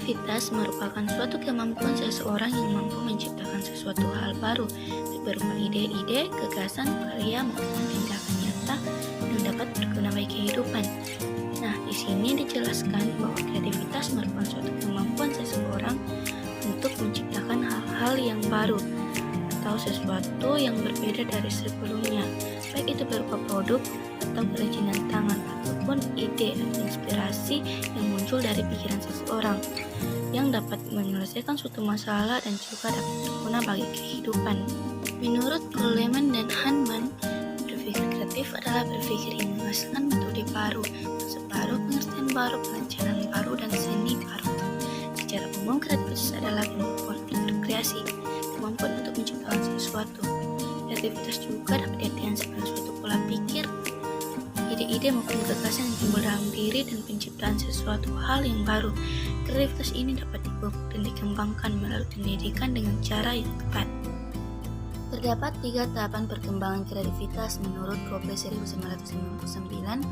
Kreativitas merupakan suatu kemampuan seseorang yang mampu menciptakan sesuatu hal baru berupa ide-ide, gagasan, karya maupun tindakan nyata yang dapat berguna bagi kehidupan. Nah, di sini dijelaskan bahwa kreativitas merupakan suatu kemampuan seseorang untuk menciptakan hal-hal yang baru atau sesuatu yang berbeda dari sebelumnya, baik itu berupa produk atau kerajinan tangan ataupun ide atau inspirasi yang muncul dari pikiran seseorang yang dapat menyelesaikan suatu masalah dan juga dapat berguna bagi kehidupan. Menurut Goleman dan Hanman, berpikir kreatif adalah berpikir yang menghasilkan metode baru, konsep baru, pengertian baru, perencanaan baru, dan seni baru. Secara umum, kreativitas adalah kemampuan untuk berkreasi, kemampuan untuk menciptakan sesuatu. Kreativitas juga dapat diartikan sebagai suatu pola pikir, ide-ide maupun gagasan yang timbul dalam diri dan penciptaan sesuatu hal yang baru. Kreativitas ini dapat dipupuk dan dikembangkan melalui pendidikan dengan cara yang tepat. Terdapat 3 tahapan perkembangan kreativitas menurut Copley 1999.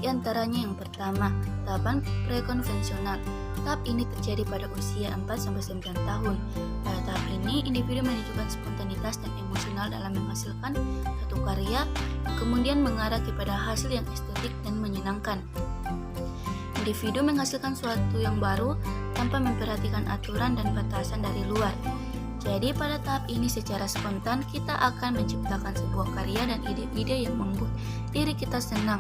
Di antaranya yang pertama, tahapan prekonvensional. Tahap ini terjadi pada usia 4-9 tahun. Pada tahap ini, individu menunjukkan spontanitas dan emosional dalam menghasilkan satu karya yang kemudian mengarah kepada hasil yang estetik dan menyenangkan. Individu menghasilkan sesuatu yang baru tanpa memperhatikan aturan dan batasan dari luar. Jadi pada tahap ini secara spontan kita akan menciptakan sebuah karya dan ide-ide yang membuat diri kita senang.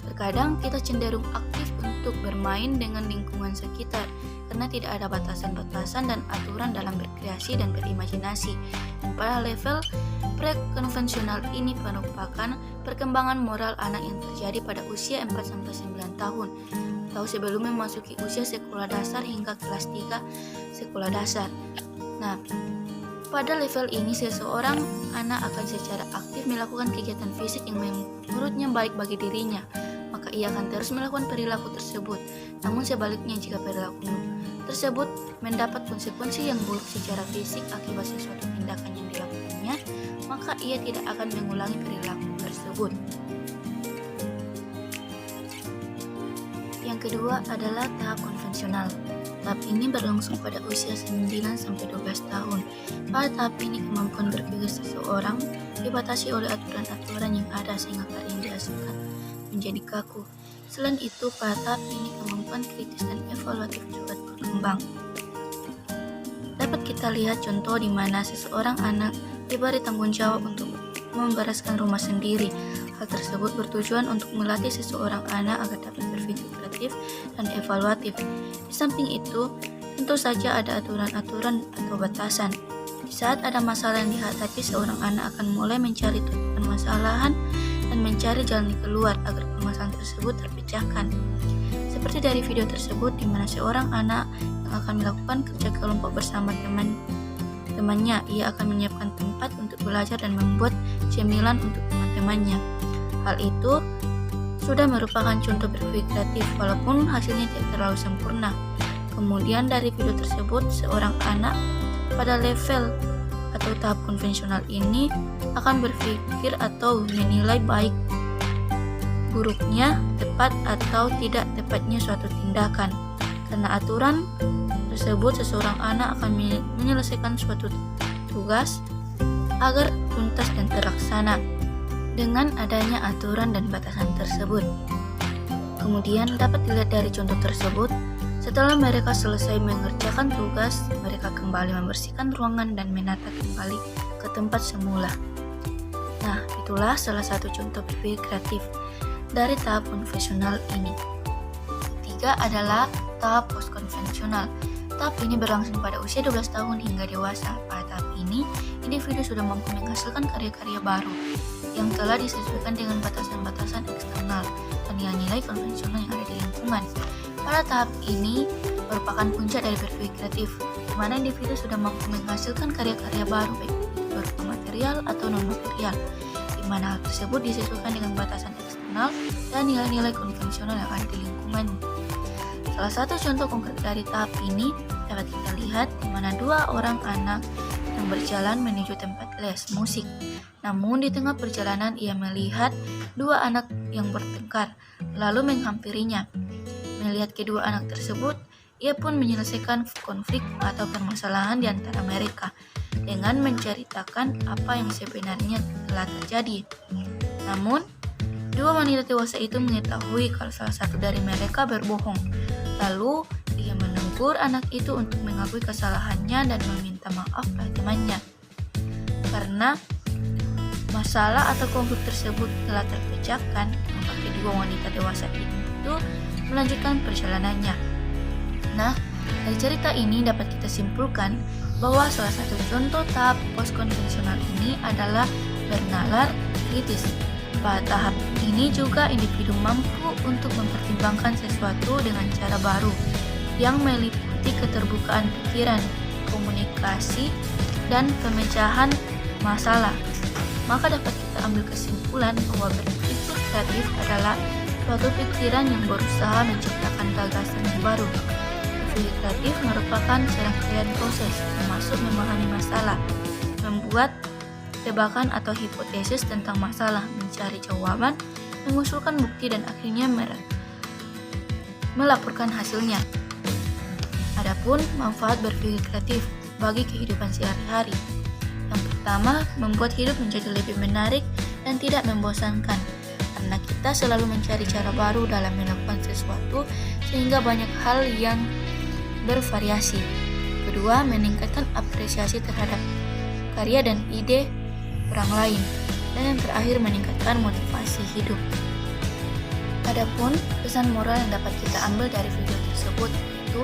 Terkadang kita cenderung aktif untuk bermain dengan lingkungan sekitar karena tidak ada batasan-batasan dan aturan dalam berkreasi dan berimajinasi. Dan pada level prekonvensional ini merupakan perkembangan moral anak yang terjadi pada usia 4-9 tahun atau sebelum memasuki usia sekolah dasar hingga kelas 3 sekolah dasar. Nah, pada level ini seseorang anak akan secara aktif melakukan kegiatan fisik yang menurutnya baik bagi dirinya, maka ia akan terus melakukan perilaku tersebut. Namun sebaliknya, jika perilaku tersebut mendapat konsekuensi yang buruk secara fisik akibat sesuatu tindakan yang dilakukannya, maka ia tidak akan mengulangi perilaku tersebut. Yang kedua adalah tahap konvensional. Tahap ini berlangsung pada usia 9-12 tahun. Pada tahap ini kemampuan berpikir seseorang dibatasi oleh aturan-aturan yang ada sehingga karya yang dihasilkan menjadi kaku. Selain itu, pada tahap ini kemampuan kritis dan evaluatif juga berkembang. Dapat kita lihat contoh di mana seseorang anak diberi tanggung jawab untuk membereskan rumah sendiri. Hal tersebut bertujuan untuk melatih seseorang anak agar dapat berpikir kreatif dan evaluatif. Di samping itu, tentu saja ada aturan-aturan atau batasan. Di saat ada masalah yang dihadapi, seorang anak akan mulai mencari permasalahan dan mencari jalan keluar agar permasalahan tersebut terpecahkan. Seperti dari video tersebut, di mana seorang anak yang akan melakukan kerja kelompok bersama temannya, ia akan menyiapkan tempat untuk belajar dan membuat cemilan untuk teman-temannya. Hal itu sudah merupakan contoh berpikir kreatif walaupun hasilnya tidak terlalu sempurna. Kemudian dari video tersebut, seorang anak pada level atau tahap konvensional ini akan berpikir atau menilai baik buruknya, tepat atau tidak tepatnya suatu tindakan. Karena aturan tersebut, seseorang anak akan menyelesaikan suatu tugas agar tuntas dan terlaksana dengan adanya aturan dan batasan tersebut. Kemudian dapat dilihat dari contoh tersebut, setelah mereka selesai mengerjakan tugas, mereka kembali membersihkan ruangan dan menata kembali ke tempat semula. Nah, itulah salah satu contoh berpikir kreatif dari tahap konvensional ini. Ketiga adalah tahap postkonvensional. Tahap ini berlangsung pada usia 12 tahun hingga dewasa. Pada tahap ini, individu sudah mampu menghasilkan karya-karya baru yang telah disesuaikan dengan batasan-batasan eksternal dan nilai-nilai konvensional yang ada di lingkungan. Pada tahap ini merupakan puncak dari berpikir kreatif, di mana individu sudah mampu menghasilkan karya-karya baru baik itu berupa material atau non-material, di mana hal tersebut disesuaikan dengan batasan eksternal dan nilai-nilai konvensional yang ada di lingkungan. Salah satu contoh konkret dari tahap ini dapat kita lihat di mana 2 orang anak yang berjalan menuju tempat les musik. Namun di tengah perjalanan ia melihat 2 anak yang bertengkar, lalu menghampirinya. Melihat kedua anak tersebut, Ia pun menyelesaikan konflik atau permasalahan di antara mereka dengan menceritakan apa yang sebenarnya telah terjadi. Namun, dua wanita dewasa itu mengetahui kalau salah satu dari mereka berbohong. Lalu, ia menegur anak itu untuk mengakui kesalahannya dan meminta maaf pada temannya. Karena masalah atau konflik tersebut telah terpecahkan, maka kedua wanita dewasa itu melanjutkan perjalanannya. Nah, dari cerita ini dapat kita simpulkan bahwa salah satu contoh tahap post-konvensional ini adalah bernalar kritis. Pada tahap ini juga individu mampu untuk mempertimbangkan sesuatu dengan cara baru yang meliputi keterbukaan pikiran, komunikasi, dan pemecahan masalah. Maka dapat kita ambil kesimpulan bahwa berpikir kreatif adalah suatu pikiran yang berusaha menciptakan gagasan yang baru. Berpikir kreatif merupakan serangkaian proses, termasuk memahami masalah, membuat tebakan atau hipotesis tentang masalah, mencari jawaban, mengusulkan bukti, dan akhirnya melaporkan hasilnya. Adapun manfaat berpikir kreatif bagi kehidupan sehari-hari. Yang pertama, membuat hidup menjadi lebih menarik dan tidak membosankan, karena kita selalu mencari cara baru dalam melakukan sesuatu sehingga banyak hal yang bervariasi. Kedua, meningkatkan apresiasi terhadap karya dan ide orang lain. Dan yang terakhir, meningkatkan motivasi hidup. Adapun pesan moral yang dapat kita ambil dari video tersebut yaitu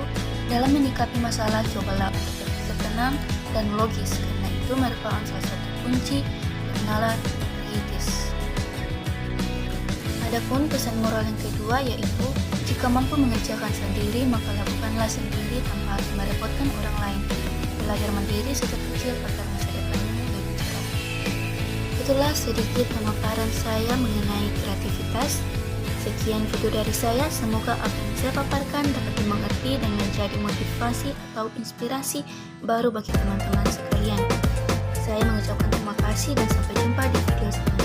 dalam menyikapi masalah cobalah berpikir tenang dan logis, karena itu merupakan salah satu kunci bernalar kritis. Adapun pesan moral yang kedua yaitu jika mampu mengerjakan sendiri maka lakukanlah sendiri tanpa harus merepotkan orang lain. Belajar mandiri sejak kecil agar masa depannya lebih cerah. Itulah sedikit pemaparan saya mengenai kreativitas. Sekian video dari saya, semoga apa yang saya paparkan dapat dimengerti dan menjadi motivasi atau inspirasi baru bagi teman-teman sekalian. Saya mengucapkan terima kasih dan sampai jumpa di video selanjutnya.